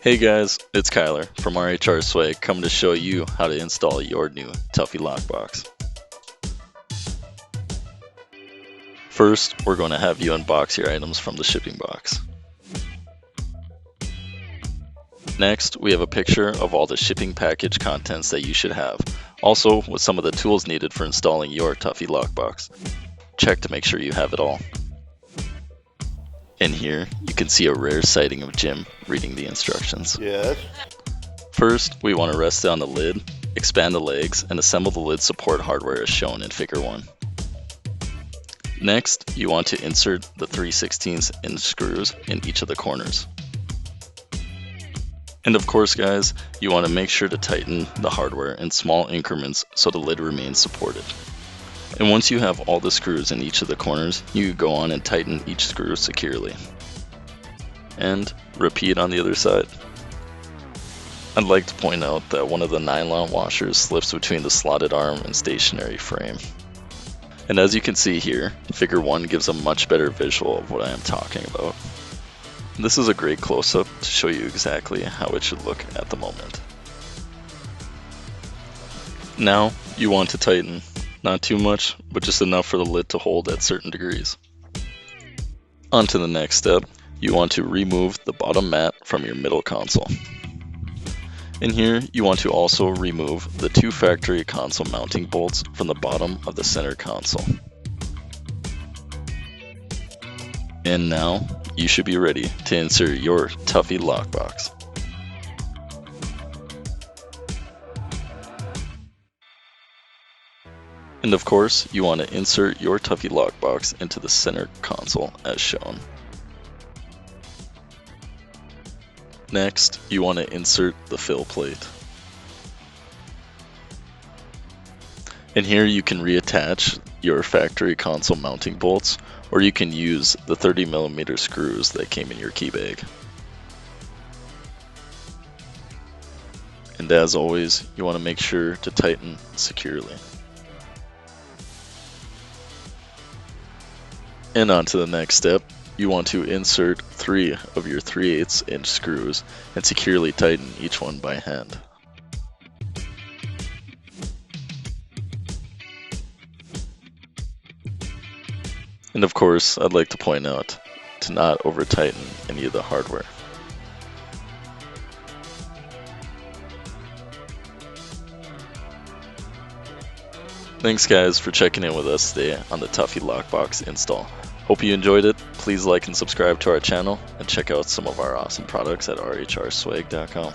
Hey guys, it's Kyler from RHRSwag coming to show you how to install your new Tuffy Lock Box. First, we're going to have you unbox your items from the shipping box. Next, we have a picture of all the shipping package contents that you should have, also with some of the tools needed for installing your Tuffy Lock Box. Check to make sure you have it all. In here, you can see a rare sighting of Jim reading the instructions. Yes. First, we want to rest down the lid, expand the legs, and assemble the lid support hardware as shown in Figure 1. Next, you want to insert the 3/16 inch screws in each of the corners. And of course guys, you want to make sure to tighten the hardware in small increments so the lid remains supported. And once you have all the screws in each of the corners, you can go on and tighten each screw securely. And repeat on the other side. I'd like to point out that one of the nylon washers slips between the slotted arm and stationary frame. And as you can see here, Figure 1 gives a much better visual of what I am talking about. This is a great close-up to show you exactly how it should look at the moment. Now, you want to tighten. Not too much, but just enough for the lid to hold at certain degrees. On to the next step, you want to remove the bottom mat from your middle console. In here, you want to also remove the 2 factory console mounting bolts from the bottom of the center console. And now, you should be ready to insert your Tuffy Lock Box. And of course, you want to insert your Tuffy Lock Box into the center console as shown. Next, you want to insert the fill plate. And here you can reattach your factory console mounting bolts, or you can use the 30mm screws that came in your key bag. And as always, you want to make sure to tighten securely. And on to the next step, you want to insert 3 of your 3/8 inch screws and securely tighten each one by hand. And of course, I'd like to point out to not over tighten any of the hardware. Thanks guys for checking in with us today on the Tuffy Lock Box install. Hope you enjoyed it. Please like and subscribe to our channel and check out some of our awesome products at RHRSwag.com.